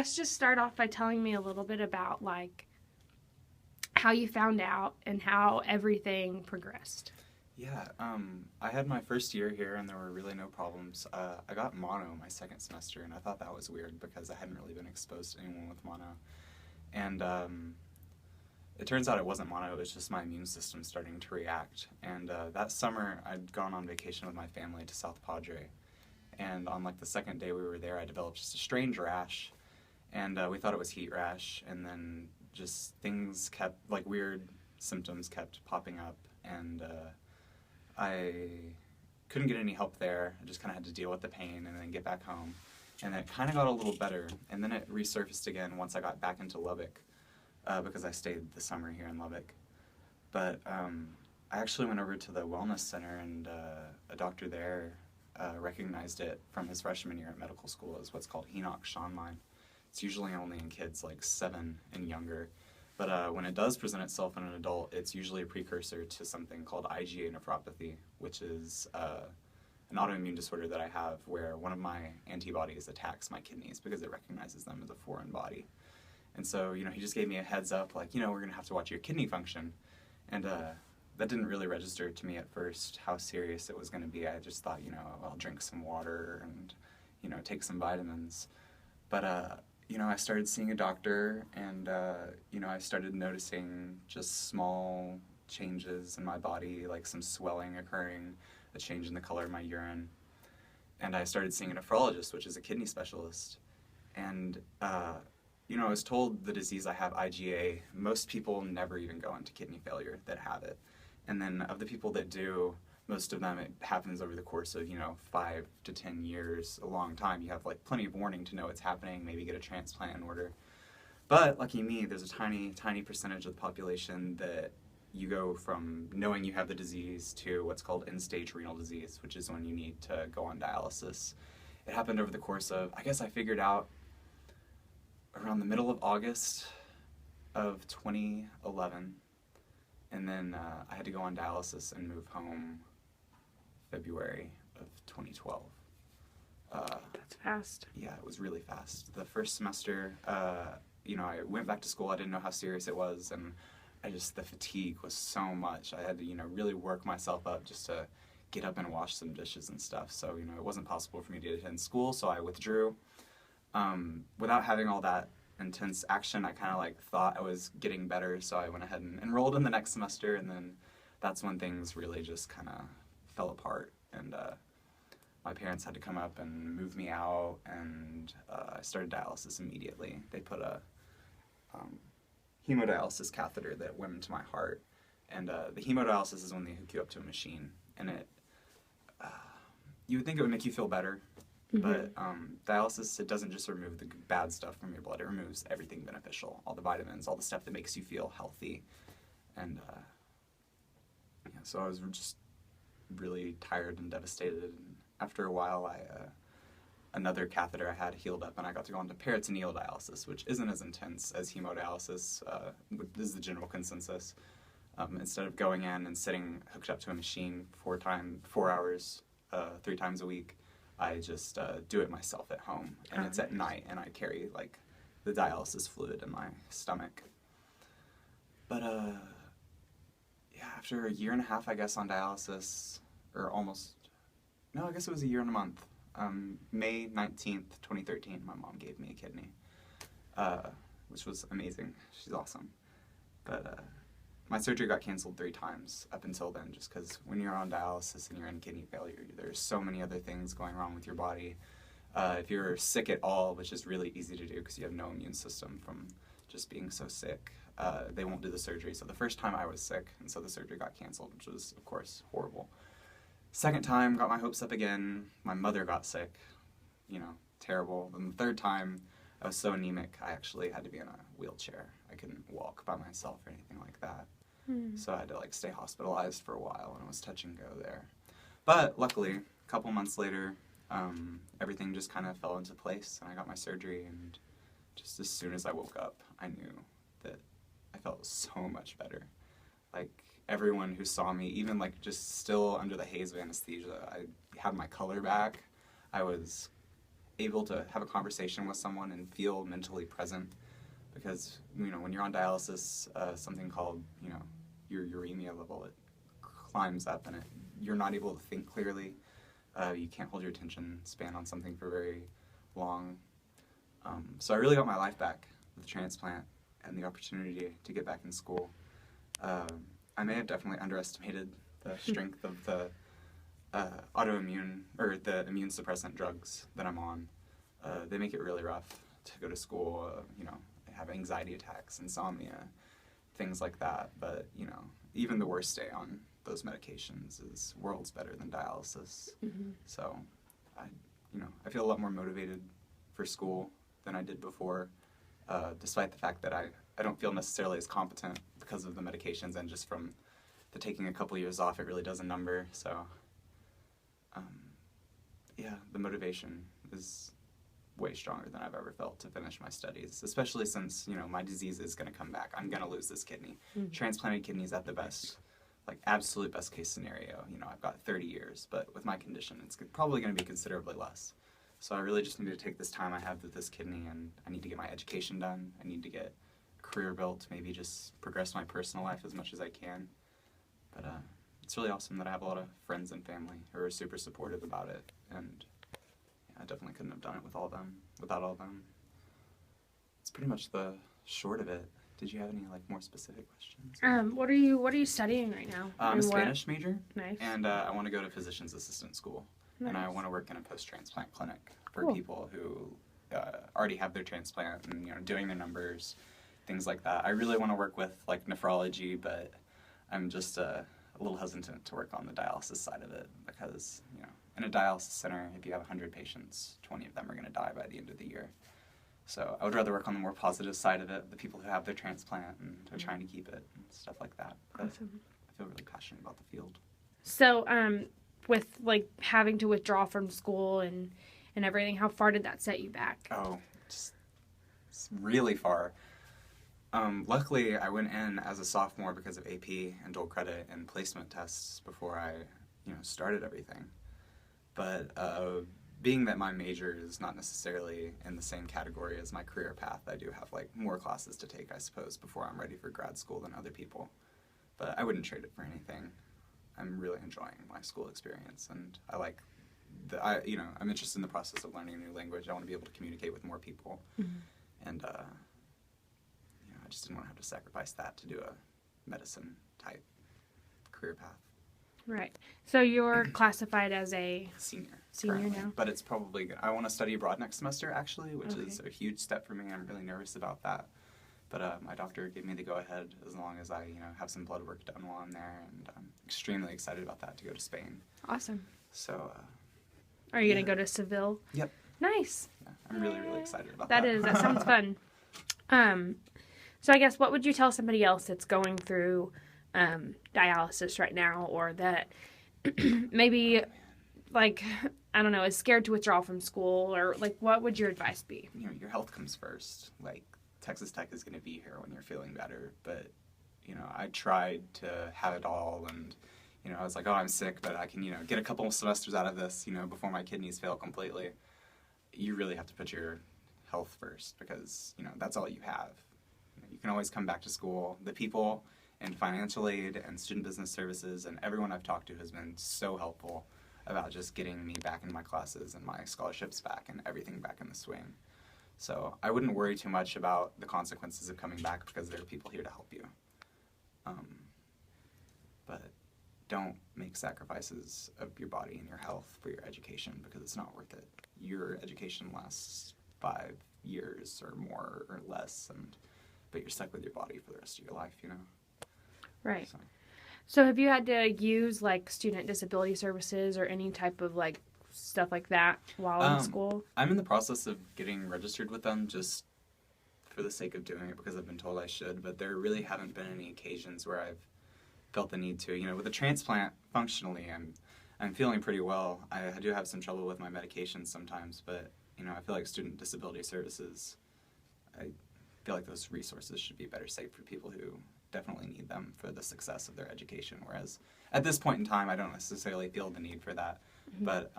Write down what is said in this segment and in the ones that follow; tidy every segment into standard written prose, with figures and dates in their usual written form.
Let's just start off by telling me a little bit about like how you found out and how everything progressed. Yeah, I had my first year here and there were really no problems. I got mono my second semester and I thought that was weird because I hadn't really been exposed to anyone with mono. And it turns out it wasn't mono, it was just my immune system starting to react. And that summer I'd gone on vacation with my family to South Padre. And on like the second day we were there, I developed just a strange rash. And we thought it was heat rash. And then just things kept, like weird symptoms kept popping up. And I couldn't get any help there. I just kind of had to deal with the pain and then get back home. And it kind of got a little better. And then it resurfaced again once I got back into Lubbock because I stayed the summer here in Lubbock. But I actually went over to the wellness center and a doctor there recognized it from his freshman year at medical school as what's called Henoch-Schönlein. It's usually only in kids like 7 and younger. But when it does present itself in an adult, it's usually a precursor to something called IgA nephropathy, which is an autoimmune disorder that I have where one of my antibodies attacks my kidneys because it recognizes them as a foreign body. And so, he just gave me a heads up, like, we're going to have to watch your kidney function. And that didn't really register to me at first how serious it was going to be. I just thought, I'll drink some water and, take some vitamins. But I started seeing a doctor and, I started noticing just small changes in my body, like some swelling occurring, a change in the color of my urine. And I started seeing a nephrologist, which is a kidney specialist. And, I was told the disease I have, IgA, most people never even go into kidney failure that have it. And then of the people that do, most of them, it happens over the course of, 5 to 10 years, a long time. You have like plenty of warning to know it's happening, maybe get a transplant in order. But lucky me, there's a tiny, tiny percentage of the population that you go from knowing you have the disease to what's called end-stage renal disease, which is when you need to go on dialysis. It happened over the course of, I guess I figured out around the middle of August of 2011. And then I had to go on dialysis and move home February of 2012. That's fast. Yeah, it was really fast. The first semester, I went back to school. I didn't know how serious it was, and the fatigue was so much. I had to, really work myself up just to get up and wash some dishes and stuff. So, it wasn't possible for me to attend school, so I withdrew. Without having all that intense action, I kind of thought I was getting better, so I went ahead and enrolled in the next semester, and then that's when things really just kind of fell apart, and my parents had to come up and move me out, and I started dialysis immediately. They put a hemodialysis catheter that went into my heart, and the hemodialysis is when they hook you up to a machine, and you would think it would make you feel better, but dialysis, it doesn't just remove the bad stuff from your blood, it removes everything beneficial, all the vitamins, all the stuff that makes you feel healthy, and so I was just really tired and devastated, and after a while another catheter I had healed up and I got to go on to peritoneal dialysis, which isn't as intense as hemodialysis. This is the general consensus. Instead of going in and sitting hooked up to a machine 4 hours, 3 times a week, I just do it myself at home, and it's at night, and I carry the dialysis fluid in my stomach. But after a year and a half, I guess, on dialysis, or almost, no, I guess it was a year and a month. May 19th, 2013, my mom gave me a kidney, which was amazing. She's awesome. But my surgery got canceled 3 times up until then, just because when you're on dialysis and you're in kidney failure, there's so many other things going wrong with your body. If you're sick at all, which is really easy to do because you have no immune system from just being so sick, they won't do the surgery. So the first time I was sick, and so the surgery got canceled, which was, of course, horrible. Second time, got my hopes up again. My mother got sick, terrible. Then the 3rd time, I was so anemic, I actually had to be in a wheelchair. I couldn't walk by myself or anything like that. So I had to stay hospitalized for a while, and it was touch and go there. But luckily, a couple months later, everything just kind of fell into place, and I got my surgery, and just as soon as I woke up, I knew that I felt so much better. Everyone who saw me, even just still under the haze of anesthesia, I had my color back. I was able to have a conversation with someone and feel mentally present. Because, when you're on dialysis, something called, your uremia level, it climbs up and you're not able to think clearly. You can't hold your attention span on something for very long. So I really got my life back with the transplant and the opportunity to get back in school. I may have definitely underestimated the strength of the autoimmune or the immune suppressant drugs that I'm on. They make it really rough to go to school. I have anxiety attacks, insomnia, things like that. But even the worst day on those medications is worlds better than dialysis. Mm-hmm. So I feel a lot more motivated for school than I did before, despite the fact that I don't feel necessarily as competent because of the medications, and just from the taking a couple years off, it really does a number. So the motivation is way stronger than I've ever felt to finish my studies, especially since, my disease is going to come back. I'm going to lose this kidney. Mm-hmm. Transplanted kidneys at the best, absolute best case scenario. I've got 30 years, but with my condition, it's probably going to be considerably less. So I really just need to take this time I have with this kidney, and I need to get my education done. I need to get a career built, maybe just progress my personal life as much as I can. But it's really awesome that I have a lot of friends and family who are super supportive about it, and I definitely couldn't have done it without all of them. It's pretty much the short of it. Did you have any more specific questions? What are you studying right now? I'm a Spanish major. Nice. And I want to go to physician's assistant school. Nice. And I want to work in a post-transplant clinic for Cool. people who already have their transplant and doing their numbers, things like that. I really want to work with nephrology, but I'm just a little hesitant to work on the dialysis side of it because in a dialysis center, if you have 100 patients, 20 of them are going to die by the end of the year. So I would rather work on the more positive side of it, the people who have their transplant and are trying to keep it and stuff like that. But Awesome. I feel really passionate about the field. So, with having to withdraw from school and everything, how far did that set you back? Oh, it's really far. Luckily, I went in as a sophomore because of AP and dual credit and placement tests before I, started everything. But being that my major is not necessarily in the same category as my career path, I do have more classes to take, I suppose, before I'm ready for grad school than other people. But I wouldn't trade it for anything. I'm really enjoying my school experience, and I like I'm interested in the process of learning a new language. I want to be able to communicate with more people, and I just didn't want to have to sacrifice that to do a medicine type career path. Right. So you're classified as a Senior currently, now, but it's probably good. I want to study abroad next semester actually, which Okay. is a huge step for me. I'm really nervous about that. But my doctor gave me the go-ahead as long as I, have some blood work done while I'm there, and I'm extremely excited about that, to go to Spain. Awesome. So, Are you going to go to Seville? Yep. Nice. Yeah, I'm really, really excited about that. That sounds fun. So I guess what would you tell somebody else that's going through dialysis right now, or that maybe, I don't know, is scared to withdraw from school, or what would your advice be? Your health comes first. Texas Tech is going to be here when you're feeling better, but I tried to have it all, and I was like, oh, I'm sick, but I can get a couple of semesters out of this before my kidneys fail completely. You really have to put your health first, because that's all you have. You can always come back to school. The people in financial aid and student business services and everyone I've talked to has been so helpful about just getting me back in my classes and my scholarships back and everything back in the swing. So I wouldn't worry too much about the consequences of coming back, because there are people here to help you. But don't make sacrifices of your body and your health for your education, because it's not worth it. Your education lasts 5 years or more or less, but you're stuck with your body for the rest of your life, Right. So have you had to use student disability services or any type of stuff like that while in school? I'm in the process of getting registered with them, just for the sake of doing it, because I've been told I should, but there really haven't been any occasions where I've felt the need to. With a transplant, functionally, I'm feeling pretty well. I do have some trouble with my medications sometimes, but I feel like student disability services, I feel like those resources should be better saved for people who definitely need them for the success of their education, whereas at this point in time I don't necessarily feel the need for that. But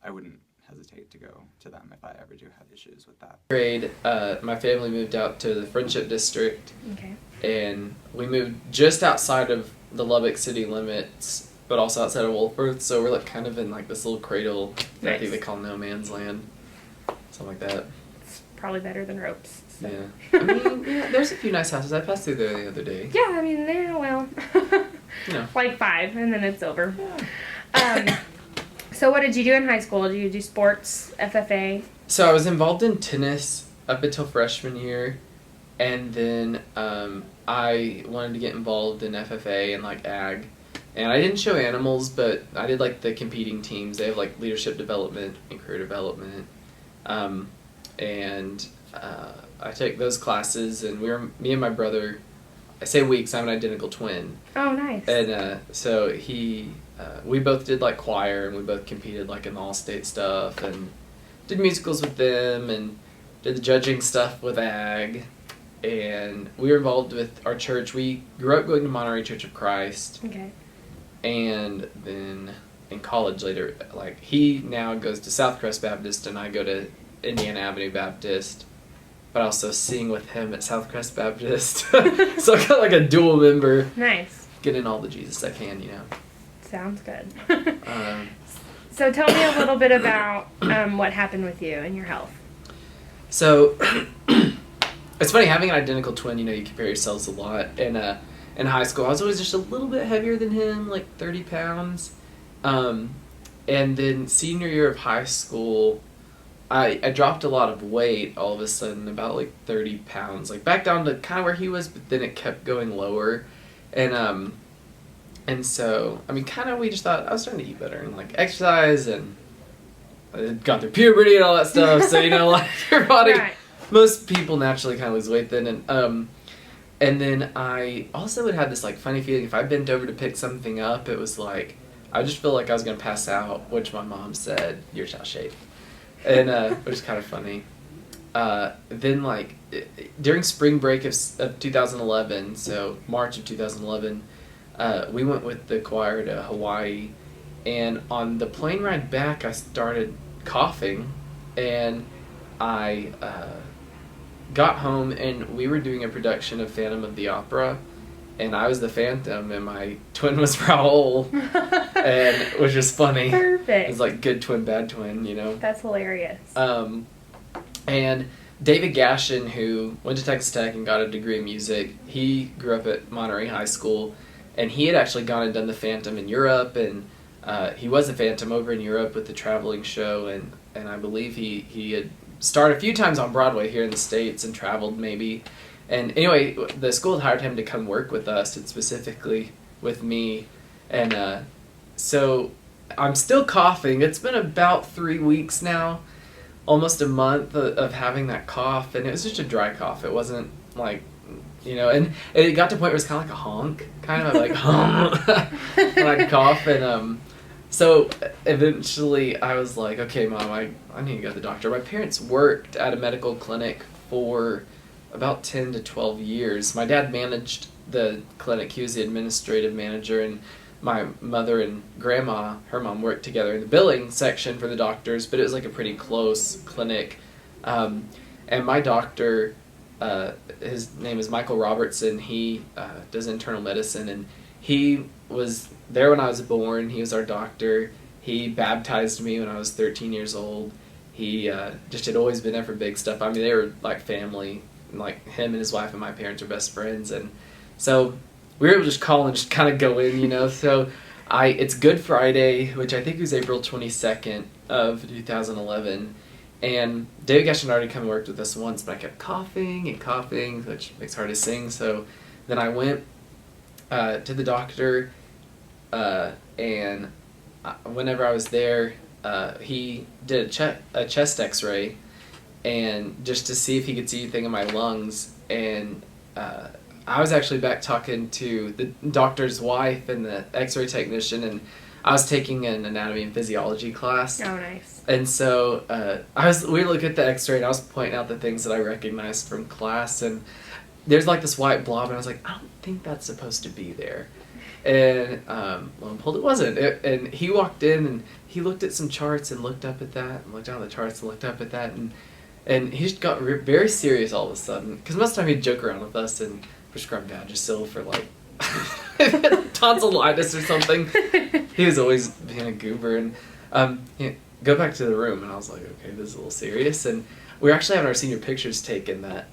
I wouldn't hesitate to go to them if I ever do have issues with that. Grade, my family moved out to the Friendship District. Okay. And we moved just outside of the Lubbock city limits, but also outside of Wolfforth. So we're like kind of in like this little cradle that I Nice. think they call no man's land, something like that. It's probably better than ropes. So. Yeah, I mean, yeah, there's a few nice houses. I passed through there the other day. Yeah, I mean, they're, well, like 5, and then it's over. So what did you do in high school? Did you do sports, FFA? So I was involved in tennis up until freshman year, and then I wanted to get involved in FFA and like ag. And I didn't show animals, but I did like the competing teams. They have like leadership development and career development. And I took those classes, and me and my brother, I say we because I'm an identical twin. Oh, nice. And so we both did like choir, and we both competed like in the all-state stuff, and did musicals with them, and did the judging stuff with ag. And we were involved with our church. We grew up going to Monterey Church of Christ. Okay. And then in college later, like he now goes to Southcrest Baptist and I go to Indiana Avenue Baptist. But I also sing with him at Southcrest Baptist. So I got like a dual member. Nice. Getting all the Jesus I can, you know. Sounds good. Um, So tell me a little bit about what happened with you and your health. So it's funny, having an identical twin, you know, you compare yourselves a lot. And in high school, I was always just a little bit heavier than him, like 30 pounds. And then senior year of high school, I dropped a lot of weight all of a sudden, about like 30 pounds, like back down to kind of where he was, but then it kept going lower. And so, I mean, kind of we just thought I was starting to eat better and like exercise, and I had gone through puberty and all that stuff. So, you know, like your body, Right. most people naturally kind of lose weight then. And then I also would have this like funny feeling if I bent over to pick something up, it was like, I just feel like I was going to pass out, which my mom said, "You're out of shape." And, which is kind of funny. Then like during spring break of 2011, so March of 2011, we went with the choir to Hawaii, and on the plane ride back, I started coughing, and I got home, and we were doing a production of Phantom of the Opera, and I was the Phantom, and my twin was Raoul, and which was funny. Perfect. It was like good twin, bad twin, you know. That's hilarious. And David Gashin, who went to Texas Tech and got a degree in music, he grew up at Monterey High School, and he had actually gone and done the Phantom in Europe, and he was a Phantom over in Europe with the traveling show, and I believe he had starred a few times on Broadway here in the States and traveled maybe. And anyway, the school had hired him to come work with us, and specifically with me. And so I'm still coughing. It's been about 3 weeks now, almost a month of having that cough, and it was just a dry cough. It wasn't like, you know, and it got to a point where it was kind of like a honk, kind of like hum when I'd cough. And so eventually I was like, okay, Mom, I need to go to the doctor. My parents worked at a medical clinic for about 10 to 12 years. My dad managed the clinic. He was the administrative manager, and my mother and grandma, her mom, worked together in the billing section for the doctors, but it was like a pretty close clinic. And my doctor, his name is Michael Robertson. He does internal medicine, and he was there when I was born. He was our doctor. He baptized me when I was 13 years old. He just had always been there for big stuff. I mean, they were like family. Like him and his wife and my parents are best friends, and so we were able to just call and just kind of go in, you know. So it's Good Friday, which I think was April 22nd of 2011, and David Gashin already come and worked with us once, but I kept coughing and coughing, which makes it hard to sing. So then I went to the doctor, and whenever I was there, he did a chest X-ray, and just to see if he could see anything in my lungs. And I was actually back talking to the doctor's wife and the X-ray technician, and I was taking an anatomy and physiology class. Oh, nice. And so we looked at the X-ray, and I was pointing out the things that I recognized from class, and there's like this white blob, and I was like, I don't think that's supposed to be there. And lo and behold, it wasn't. And he walked in and he looked at some charts and looked up at that, and looked down at the charts and looked up at that, and he just got very serious all of a sudden. Because most of the time he'd joke around with us and prescribe Vagisil for like tonsillitis or something. He was always being a goober. And go back to the room, and I was like, okay, this is a little serious. And we were actually having our senior pictures taken that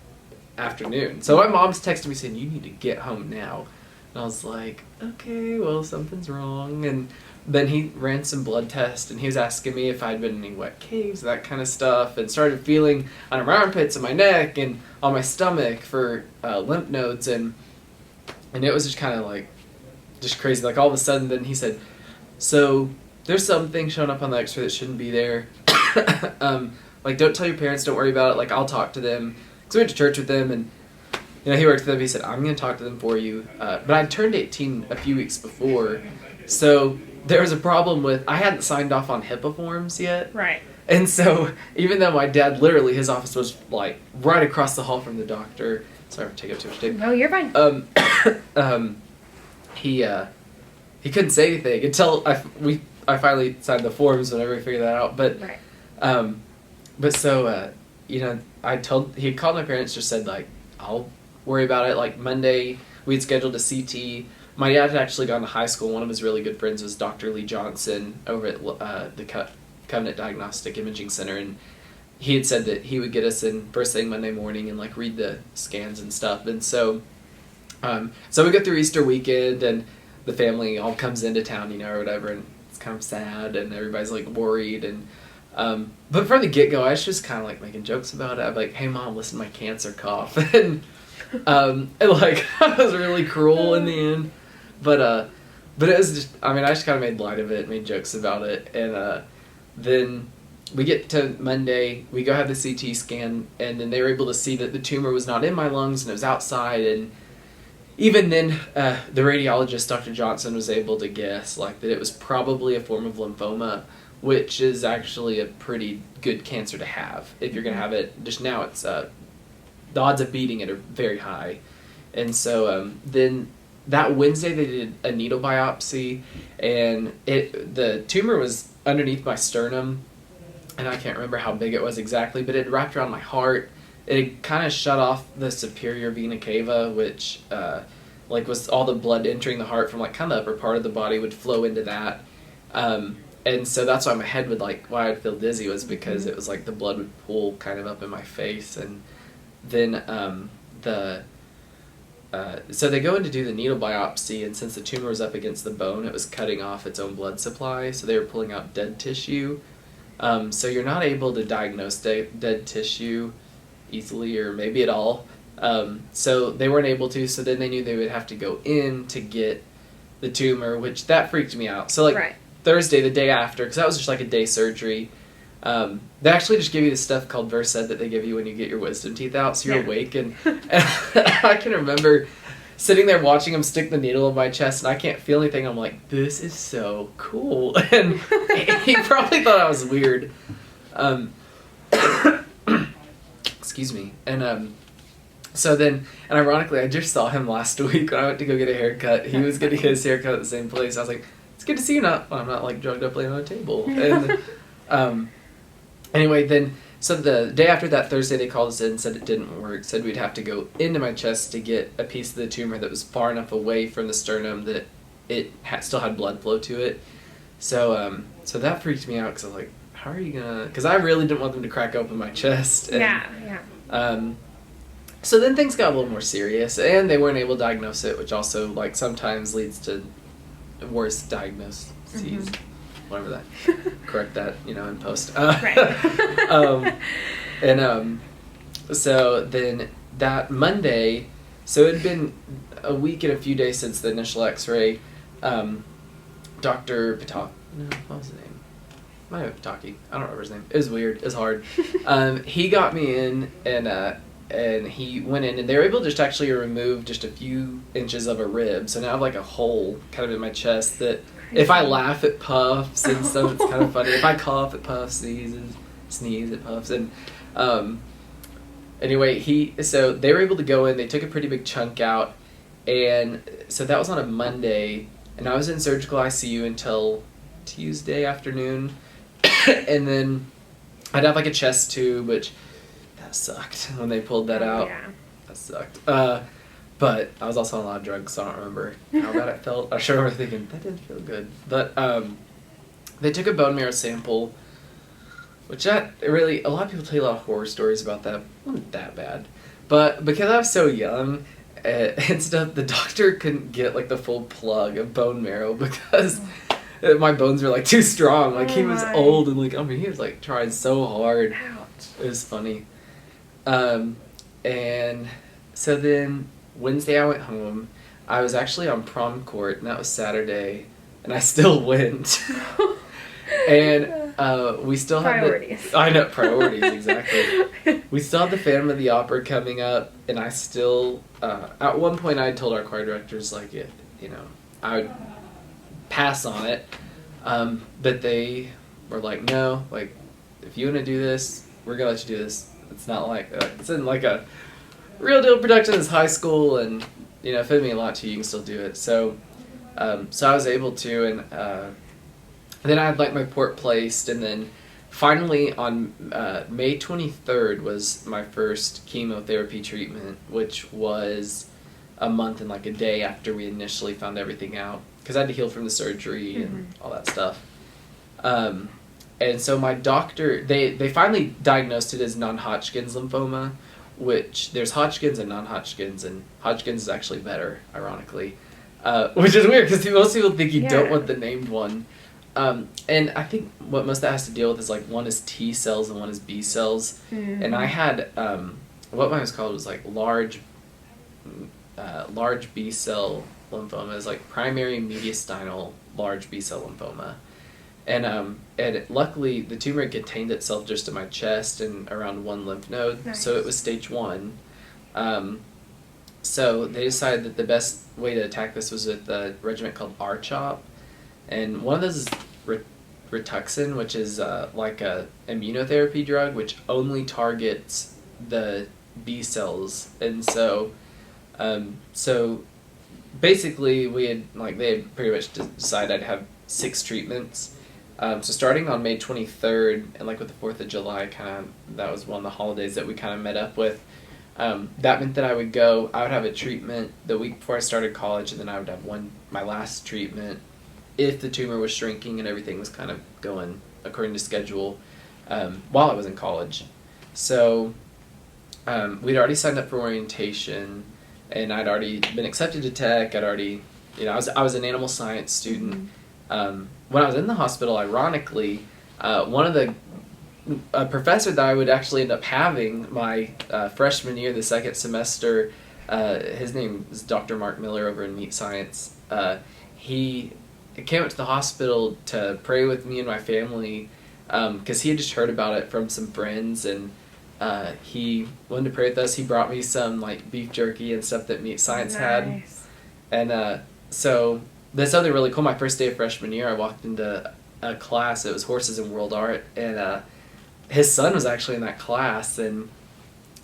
afternoon. So my mom's texted me saying, you need to get home now. And I was like, okay, well, something's wrong. And then he ran some blood tests, and he was asking me if I'd been in any wet caves, that kind of stuff, and started feeling on my armpits and my neck and on my stomach for lymph nodes, and it was just kind of like, just crazy. Like all of a sudden, then he said, so there's something showing up on the x-ray that shouldn't be there. Like, don't tell your parents, don't worry about it, like, I'll talk to them. Because we went to church with them, and he worked with them. He said, I'm going to talk to them for you. But I turned 18 a few weeks before, so there was a problem with, I hadn't signed off on HIPAA forms yet. Right. And so, even though my dad, literally, his office was, like, right across the hall from the doctor. Sorry for taking up too much time. No, you're fine. He couldn't say anything until I finally signed the forms whenever we figured that out. But, right. But so, he had called my parents, just said, like, I'll worry about it. Like, Monday, we had scheduled a CT. My dad had actually gone to high school. One of his really good friends was Dr. Lee Johnson over at the Covenant Diagnostic Imaging Center, and he had said that he would get us in first thing Monday morning and, like, read the scans and stuff. And so, so we go through Easter weekend, and the family all comes into town, or whatever, and it's kind of sad, and everybody's, like, worried, and but from the get-go, I was just kind of, like, making jokes about it. I'm like, hey, Mom, listen to my cancer cough. And like, I was really cruel in the end. But it was just, I just kind of made light of it, made jokes about it. And then we get to Monday, we go have the CT scan, and then they were able to see that the tumor was not in my lungs and it was outside. And even then, the radiologist, Dr. Johnson, was able to guess, like, that it was probably a form of lymphoma, which is actually a pretty good cancer to have if you're going to have it. Just now, it's the odds of beating it are very high. And so then that Wednesday they did a needle biopsy, and the tumor was underneath my sternum, and I can't remember how big it was exactly, but it wrapped around my heart. It kind of shut off the superior vena cava, which like was all the blood entering the heart from like kind of the upper part of the body would flow into that. And so that's why my head would why I'd feel dizzy was because it was like the blood would pool kind of up in my face. And then so they go in to do the needle biopsy, and since the tumor was up against the bone, it was cutting off its own blood supply, so they were pulling out dead tissue. So you're not able to diagnose dead tissue easily or maybe at all. So they weren't able to, so then they knew they would have to go in to get the tumor, which that freaked me out. So right. Thursday, the day after, because that was just like a day surgery, they actually just give you this stuff called Versed that they give you when you get your wisdom teeth out, so you're awake. And I can remember sitting there watching him stick the needle in my chest, and I can't feel anything. I'm like, this is so cool. And he probably thought I was weird. Excuse me. And so then, and ironically, I just saw him last week when I went to go get a haircut. He was getting his haircut at the same place. I was like, it's good to see you. I'm not like drugged up laying on a table. And anyway, then, so the day after that, Thursday, they called us in and said it didn't work. Said we'd have to go into my chest to get a piece of the tumor that was far enough away from the sternum that it still had blood flow to it. So so that freaked me out because I was like, how are you gonna? Because I really didn't want them to crack open my chest. And, yeah. So then things got a little more serious, and they weren't able to diagnose it, which also like sometimes leads to worse diagnoses. Mm-hmm. Whatever that. Correct that, in post. Right. So then that Monday, so it had been a week and a few days since the initial X-ray. Dr. Pataki, no, what was his name? Might have been Pataki. I don't remember his name. It was weird. It was hard. He got me in, and he went in, and they were able to just actually remove just a few inches of a rib. So now I have like a hole kind of in my chest that if I laugh, it puffs and stuff. It's kind of funny. If I cough, it puffs. Sneeze, it puffs. And anyway, so they were able to go in. They took a pretty big chunk out, and so that was on a Monday. and I was in surgical ICU until Tuesday afternoon, and then I'd have like a chest tube, which that sucked when they pulled that out. Yeah. That sucked. But I was also on a lot of drugs, so I don't remember how bad it felt. I sure remember thinking, that didn't feel good. But they took a bone marrow sample, which a lot of people tell you a lot of horror stories about that. It wasn't that bad. But because I was so young and stuff, the doctor couldn't get like the full plug of bone marrow because my bones were like too strong. Like he was old and like, I mean, he was like trying so hard. Ouch. It was funny. And so then Wednesday I went home. I was actually on prom court, and that was Saturday, and I still went. And we still had priorities, exactly. We still had the Phantom of the Opera coming up, and I still at one point I told our choir directors like I would pass on it, but they were like, no, like if you want to do this, we're gonna let you do this. It's not like it's in like a real deal production. It's high school, and if it means a lot to you, you can still do it. So so I was able to, and then I had like my port placed, and then finally on May 23rd was my first chemotherapy treatment, which was a month and like a day after we initially found everything out, because I had to heal from the surgery and all that stuff. And so my doctor, they finally diagnosed it as non-Hodgkin's lymphoma, which there's Hodgkin's and non-Hodgkin's, and Hodgkin's is actually better, ironically, which is weird because most people think you don't want the named one. And I think what most of that has to deal with is like one is T cells and one is B cells. And I had, what mine was called was like large B cell lymphoma. It's like primary mediastinal large B cell lymphoma. And luckily the tumor contained itself just in my chest and around one lymph node. Nice. So it was stage 1. So they decided that the best way to attack this was with a regimen called R-CHOP. And one of those is Rituxan, which is like a immunotherapy drug, which only targets the B cells. And so, so basically they had pretty much decided I'd have 6 treatments. So starting on May 23rd, and like with the 4th of July, that was one of the holidays that we kind of met up with. That meant that I would have a treatment the week before I started college, and then I would have my last treatment if the tumor was shrinking and everything was kind of going according to schedule while I was in college. So we'd already signed up for orientation, and I'd already been accepted to tech. I'd already, I was an animal science student. When I was in the hospital, ironically, a professor that I would actually end up having my freshman year, the second semester, his name is Dr. Mark Miller over in Meat Science. He came up to the hospital to pray with me and my family because he had just heard about it from some friends, and he wanted to pray with us. He brought me some like beef jerky and stuff that Meat Science had. And so that's something really cool. My first day of freshman year, I walked into a class. It was Horses and World Art, and his son was actually in that class, and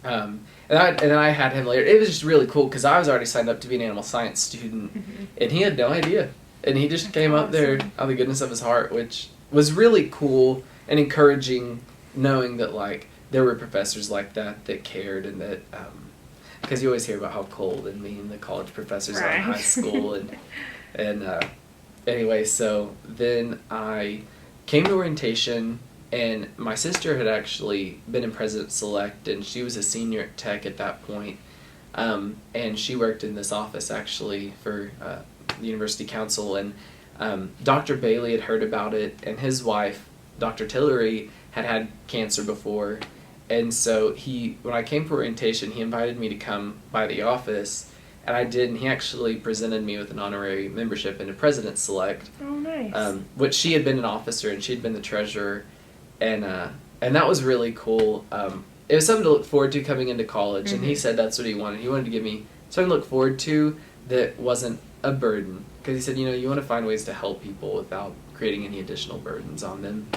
then I had him later. It was just really cool because I was already signed up to be an animal science student, and he had no idea. And he just came up there out of the goodness of his heart, which was really cool and encouraging, knowing that like there were professors like that cared, and that because you always hear about how cold and mean the college professors are in high school, and anyway, so then I came to orientation, and my sister had actually been in President Select, and she was a senior at Tech at that point, and she worked in this office actually for the University Council, and Dr. Bailey had heard about it, and his wife, Dr. Tillery, had cancer before, and so when I came for orientation, he invited me to come by the office. And I did, and he actually presented me with an honorary membership into President Select. Oh, nice. Which she had been an officer, and she had been the treasurer, and that was really cool. It was something to look forward to coming into college, and he said that's what he wanted. He wanted to give me something to look forward to that wasn't a burden, because he said, you want to find ways to help people without creating any additional burdens on them,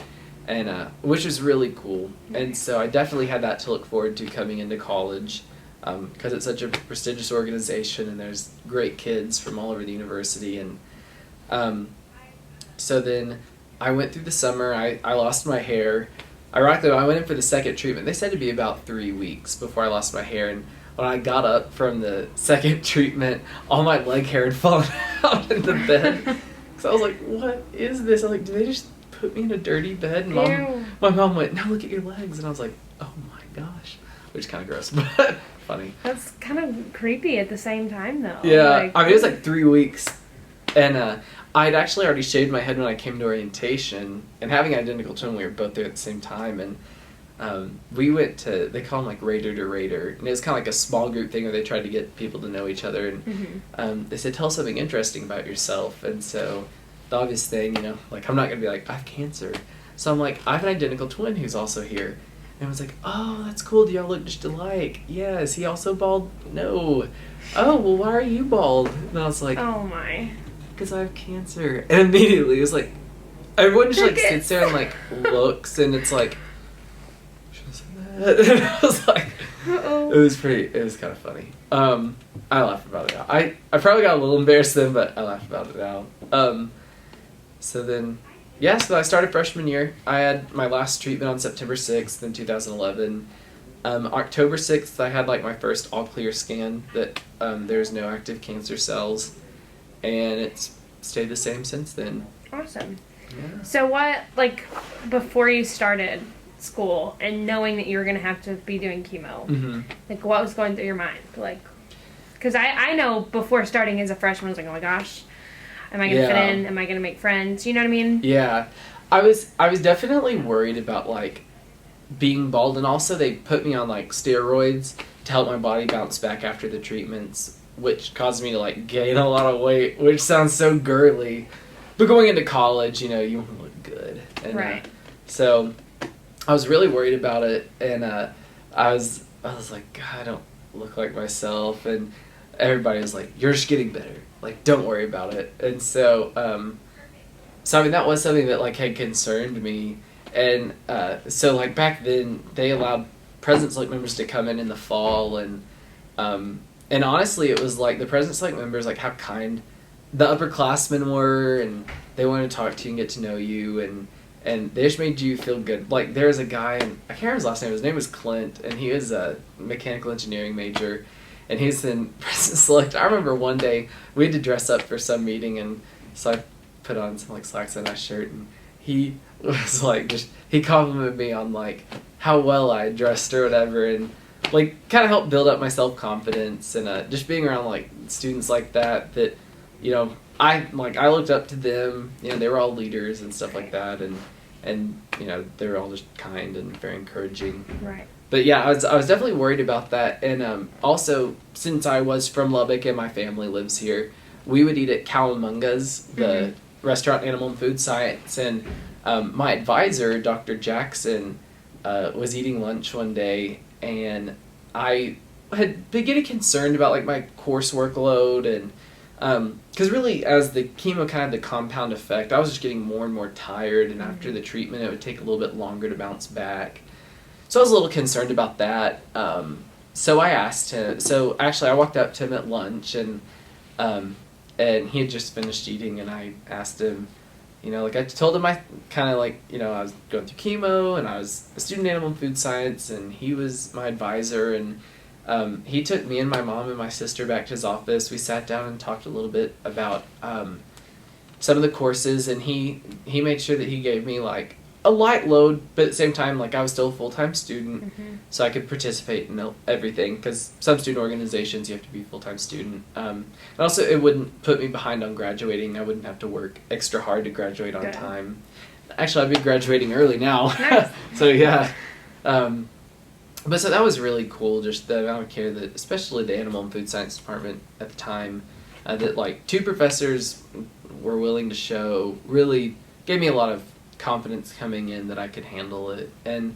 and which was really cool. And so I definitely had that to look forward to coming into college. Because it's such a prestigious organization, and there's great kids from all over the university, and So then I went through the summer. I lost my hair. Ironically, when I went in for the second treatment, they said it'd be about 3 weeks before I lost my hair. And when I got up from the second treatment, all my leg hair had fallen out in the bed. So I was like, what is this? I was like, did they just put me in a dirty bed? And my mom went, no, look at your legs. And I was like, oh my gosh. Which is kind of gross, but funny. That's kind of creepy at the same time, though. Yeah, Like, I mean, it was like 3 weeks. And I'd actually already shaved my head when I came to orientation. And having an identical twin, we were both there at the same time. And we went to, they call them like Raider to Raider. And it was kind of like a small group thing where they tried to get people to know each other. And they said, tell us something interesting about yourself. And so the obvious thing, you know, like I'm not going to be like, I have cancer. So I'm like, I have an identical twin who's also here. And I was like, oh, that's cool. Do y'all look just alike? Yeah. Is he also bald? No. Oh, well, why are you bald? And I was like, oh my. because I have cancer. And immediately it was like, everyone just like sits there and like looks, and it's like, should I say that? And I was like, Uh-oh. it was kind of funny. I laugh about it now. I probably got a little embarrassed then, but I laugh about it now. So then, yeah, so I started freshman year. I had my last treatment on September 6th in 2011. October 6th, I had like my first all clear scan that there's no active cancer cells, and it's stayed the same since then. Awesome. Yeah. So what, like, before you started school and knowing that you were going to have to be doing chemo, like, what was going through your mind? Like, because I know before starting as a freshman, I was like, oh my gosh, am I going to fit in? Am I going to make friends? You know what I mean? Yeah. I was definitely worried about, like, being bald, and also they put me on, like, steroids to help my body bounce back after the treatments, which caused me to, like, gain a lot of weight, which sounds so girly. But going into college, you know, you want to look good. And, right. So I was really worried about it, and I was like, God, I don't look like myself, and everybody was like, you're just getting better. Like, don't worry about it. And so, I mean, that was something that, like, had concerned me. And so, like, back then, they allowed President Select members to come in the fall, and honestly, it was, like, the President Select members, like, how kind the upperclassmen were, and they wanted to talk to you and get to know you, and they just made you feel good. Like, there was a guy, and I can't remember his last name, his name was Clint, and he was a mechanical engineering major, and he was in President Select. I remember one day, we had to dress up for some meeting, and so I put on some, like, slacks and a nice shirt, and he was like, he complimented me on, like, how well I dressed or whatever, and, like, kind of helped build up my self-confidence, and just being around, like, students like that, you know, I looked up to them, you know, they were all leaders and stuff like that, and you know, they were all just kind and very encouraging. Right. But yeah, I was definitely worried about that, and also, since I was from Lubbock and my family lives here, we would eat at Cowamunga's, the restaurant Animal and Food Science, and my advisor, Dr. Jackson, was eating lunch one day, and I had been getting concerned about, like, my course workload, and because really, as the chemo kind of the compound effect, I was just getting more and more tired, and after the treatment, it would take a little bit longer to bounce back. So I was a little concerned about that. So I asked him. So actually, I walked up to him at lunch, and he had just finished eating, and I asked him, you know, like, I told him I kind of, like, you know, I was going through chemo, and I was a student in Animal and Food Science, and he was my advisor, and he took me and my mom and my sister back to his office. We sat down and talked a little bit about some of the courses, and he made sure that he gave me, like, a light load, but at the same time, like, I was still a full-time student, so I could participate in everything, because some student organizations you have to be a full-time student. And also, it wouldn't put me behind on graduating. I wouldn't have to work extra hard to graduate on time. Actually, I'd be graduating early now. Nice. So, yeah. But so that was really cool, just the amount of care that, especially the Animal and Food Science Department at the time, that, like, 2 professors were willing to show, really gave me a lot of confidence coming in that I could handle it. And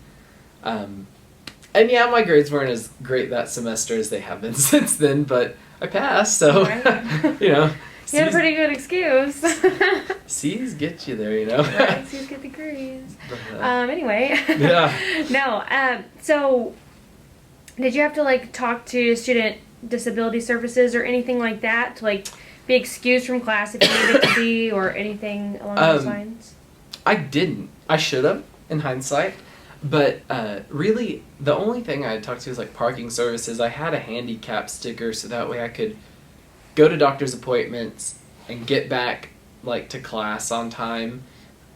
yeah, my grades weren't as great that semester as they have been since then, but I passed, so, you know. You had a pretty good excuse. C's get you there, you know. Right, C's get degrees. But, anyway. Yeah. No, so did you have to, like, talk to student disability services or anything like that to, like, be excused from class if you needed to be, or anything along those lines? I didn't. I should have, in hindsight. But really, the only thing I had talked to was like parking services. I had a handicap sticker so that way I could go to doctor's appointments and get back like to class on time,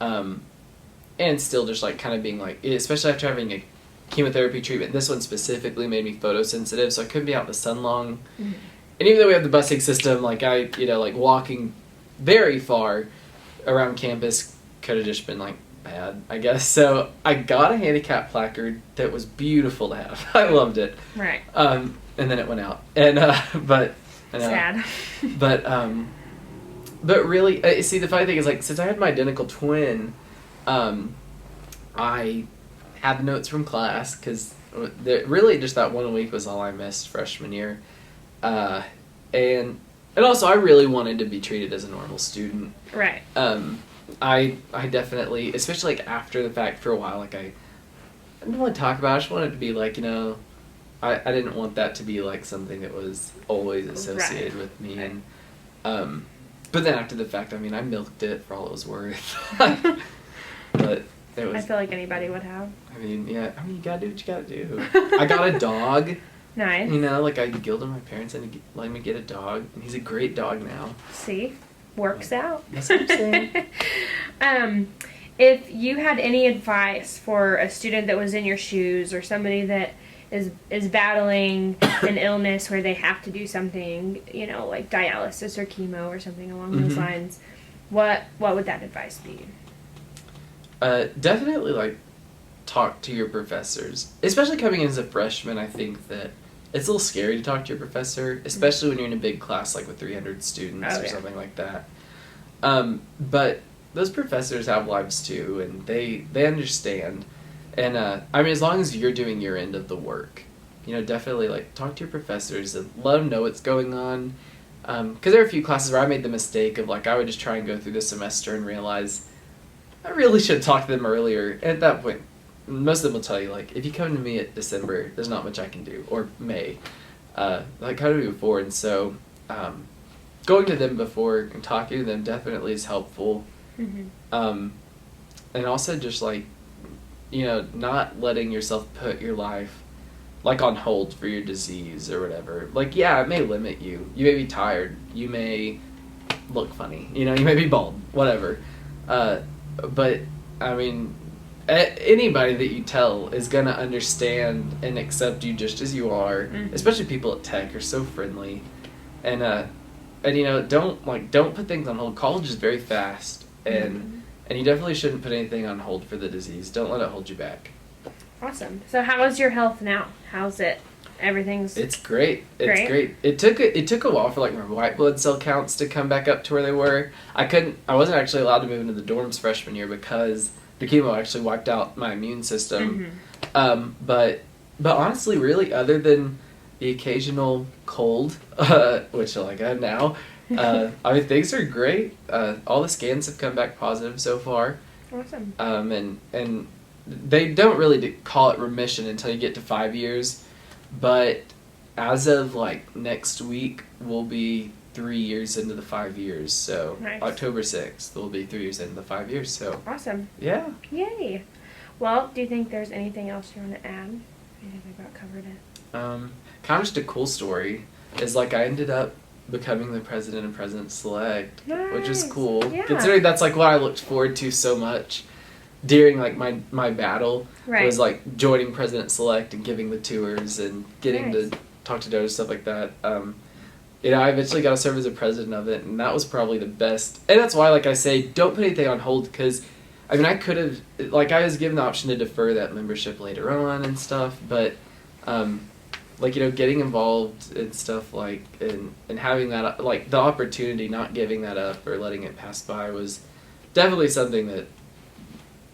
and still just like kind of being like, especially after having a chemotherapy treatment. This one specifically made me photosensitive, so I couldn't be out in the sun long. Mm-hmm. And even though we have the busing system, like like walking very far around campus could have just been like bad, I guess. So I got a handicap placard that was beautiful to have. I loved it. Right. And then it went out. And but sad. But really, see, the funny thing is, like, since I had my identical twin, I had notes from class because really just that 1 week was all I missed freshman year. And also I really wanted to be treated as a normal student. Right. I definitely, especially like after the fact for a while, like I didn't want to talk about it. I just wanted it to be like, I didn't want that to be like something that was always associated with me. Right. And but then after the fact, I mean, I milked it for all it was worth. But it was. I feel like anybody would have. I mean, yeah. I mean, you gotta do what you gotta do. I got a dog. Nice. Like I guilded my parents into letting me get a dog, and he's a great dog now. See, works out. That's what I'm saying. If you had any advice for a student that was in your shoes, or somebody that is battling an illness where they have to do something, like dialysis or chemo or something along those lines, what would that advice be? Definitely, like, talk to your professors. Especially coming in as a freshman, I think that it's a little scary to talk to your professor, especially when you're in a big class, like with 300 students something like that. But those professors have lives too, and they understand. And, I mean, as long as you're doing your end of the work, definitely, like, talk to your professors and let them know what's going on. Because there are a few classes where I made the mistake of, like, I would just try and go through the semester and realize I really should talk to them earlier. And at that point, most of them will tell you, like, if you come to me at December, there's not much I can do. Or May. Like, come to me before. And so, going to them before and talking to them definitely is helpful. Mm-hmm. And also just, like, not letting yourself put your life, like, on hold for your disease or whatever. Like, yeah, it may limit you. You may be tired. You may look funny. You may be bald. Whatever. But, I mean, anybody that you tell is going to understand and accept you just as you are. Mm-hmm. Especially people at Tech are so friendly. And don't put things on hold. College is very fast. And you definitely shouldn't put anything on hold for the disease. Don't let it hold you back. Awesome. So how is your health now? How's it? It's great. It's great. It took a while for like my white blood cell counts to come back up to where they were. I wasn't actually allowed to move into the dorms freshman year because the chemo actually wiped out my immune system. Mm-hmm. But honestly, really, other than the occasional cold, which like I have now, I mean, things are great. All the scans have come back positive so far. Awesome. And they don't really call it remission until you get to 5 years, but as of like next week, we'll be 3 years into the 5 years. So nice. October 6th, we'll be 3 years into the 5 years. So awesome. Yeah. Yay. Well, do you think there's anything else you want to add? I think we about covered it. Kind of just a cool story is like I ended up becoming the president and president-select, nice. Which is cool. Yeah. Considering that's like what I looked forward to so much during like my battle was like joining president-select and giving the tours and getting to talk to donors, stuff like that. I eventually got to serve as a president of it, and that was probably the best. And that's why, like I say, don't put anything on hold because, I mean, I could have, like, I was given the option to defer that membership later on and stuff, but, like, getting involved in stuff like, and having that, like, the opportunity, not giving that up or letting it pass by was definitely something that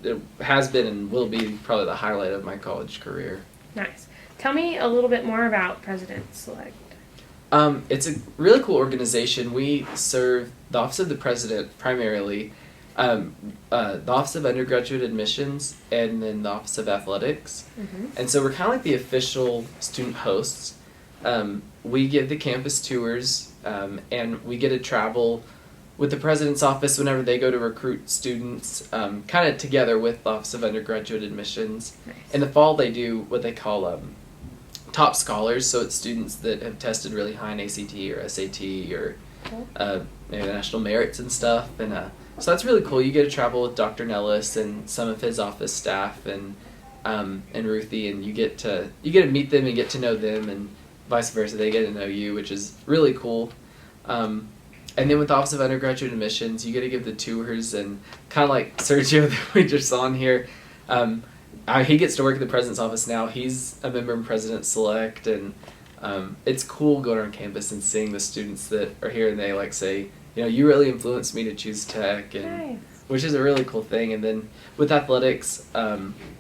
it has been and will be probably the highlight of my college career. Nice. Tell me a little bit more about President Select. It's a really cool organization. We serve the Office of the President primarily, the Office of Undergraduate Admissions, and then the Office of Athletics. Mm-hmm. And so we're kind of like the official student hosts. We give the campus tours and we get to travel with the president's office whenever they go to recruit students, kind of together with the Office of Undergraduate Admissions. Nice. In the fall, they do what they call top scholars, so it's students that have tested really high in ACT or SAT or Cool. maybe national merits and stuff, and so that's really cool. You get to travel with Dr. Nellis and some of his office staff and Ruthie, and you get to meet them and get to know them, and vice versa. They get to know you, which is really cool. And then with the Office of Undergraduate Admissions, you get to give the tours, and kind of like Sergio that we just saw on here. He gets to work at the president's office now. He's a member in President Select, and it's cool going on campus and seeing the students that are here, and they like say, you really influenced me to choose tech, and Nice. which is a really cool thing. And then with athletics,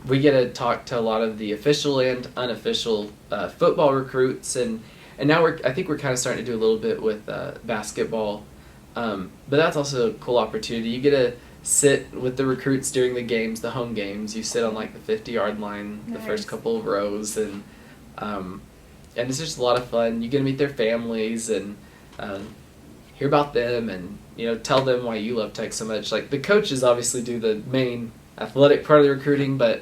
we get to talk to a lot of the official and unofficial football recruits, and now I think we're kind of starting to do a little bit with basketball, but that's also a cool opportunity. You get to sit with the recruits during the games, the home games. You sit on like the 50-yard line, the Nice. first couple of rows, and it's just a lot of fun. You get to meet their families and hear about them, and tell them why you love tech so much. Like the coaches obviously do the main athletic part of the recruiting, but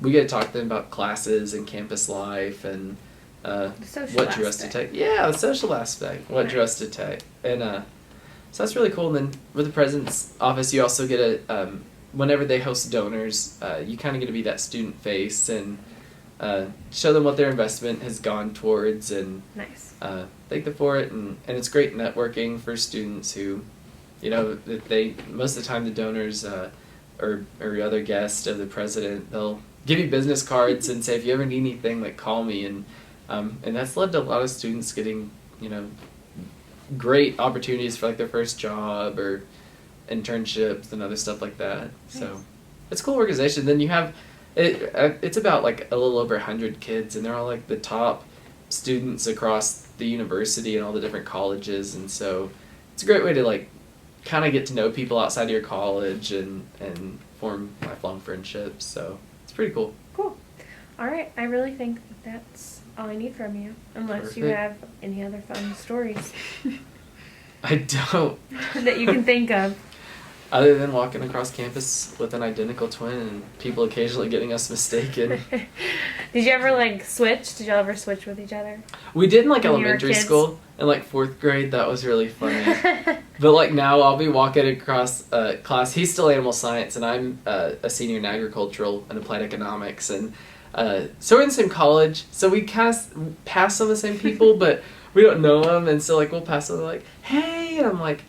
we get to talk to them about classes and campus life and The social what drew us to aspect. tech. Yeah, the social aspect. What drew us to tech, and so that's really cool. And then with the president's office, you also get a whenever they host donors, you kind of get to be that student face and show them what their investment has gone towards, and Nice. thank them for it. And it's great networking for students who, that they most of the time the donors or other guest of the president, they'll give you business cards and say, if you ever need anything, like call me, and that's led to a lot of students getting great opportunities for like their first job or internships and other stuff like that. So Nice. it's a cool organization. Then you have it's about like a little over 100 kids, and they're all like the top students across the university and all the different colleges, and so it's a great way to like kind of get to know people outside of your college and form lifelong friendships. So it's pretty cool. Cool. All right. I really think that's all I need from you, unless you Perfect. have any other fun stories I don't, that you can think of. other than walking across campus with an identical twin and people occasionally getting us mistaken. Did you ever like switch? Did y'all ever switch with each other? We did in like When you were elementary kids? school in like 4th grade. That was really funny. But like now I'll be walking across class. He's still animal science, and I'm a senior in agricultural and applied economics, and so we're in the same college. So we kind of pass some of the same people, but we don't know them, and so like we'll pass them like, hey, and I'm like,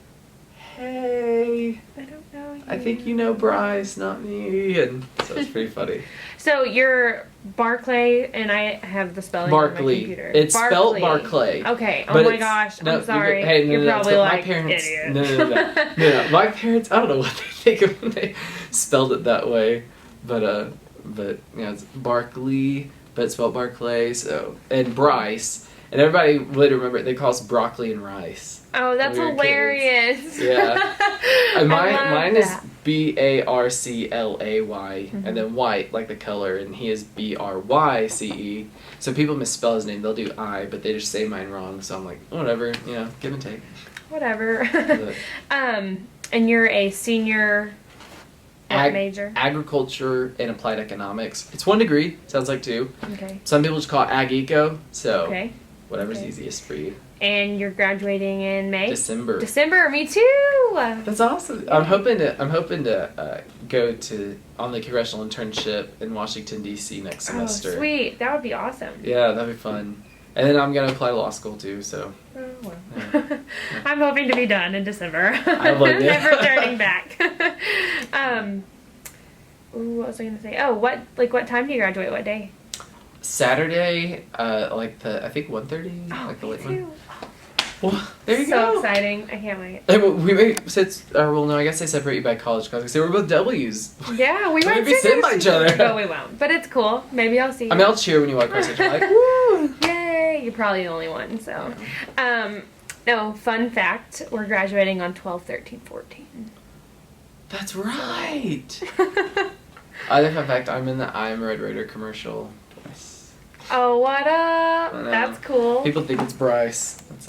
hey, I don't know. I think you know Bryce, not me, and so it's pretty funny. So you're Barclay, and I have the spelling on my Barkley. computer. It's spelled Barclay. Okay. Oh But my it's- gosh. no, I'm sorry. Hey, no, you're no, probably but like my parents. idiot. No. My parents. I don't know what they think of when they spelled it that way, but it's Barkley, but it's spelled Barclay. So and Bryce, and everybody would remember it. They call us broccoli and rice. Oh, that's when we were hilarious. kids. Yeah. And I love mine is that. Barclay, Mhm. and then white like the color, and he is Bryce. So people misspell his name. They'll do I, but they just say mine wrong. So I'm like, whatever, give and take. Whatever. But And you're a senior what major? agriculture and applied economics. It's 1 degree. Sounds like 2. Okay. Some people just call it ag eco. So Okay. whatever's Okay. easiest for you. And you're graduating in May? December. December, me too. That's awesome. I'm hoping to go on the congressional internship in Washington D.C. next Oh, semester. sweet. That would be awesome. Yeah, that'd be fun. And then I'm gonna apply to law school too. So Oh, well. I'm hoping to be done in December. I love it. Never turning back. What was I gonna say? Oh, what time do you graduate? What day? Saturday, I think 1:30, Oh, like the me late too. one. Well, there you So go. exciting! I can't wait. Hey, well, we may no, I guess they separate you by college because they were both W's. Yeah, we So might we'd be sitting by each other. No, we won't. But it's cool. Maybe I'll see you. I mean, I'll cheer when you walk across the street. Like, woo! Yay! You're probably the only one. So, no. Fun fact: we're graduating on 12/13/14. That's right. Other fun fact: I'm in the I'm Red Raider commercial. Twice. Oh, what up? I know. That's cool. People think it's Bryce. That's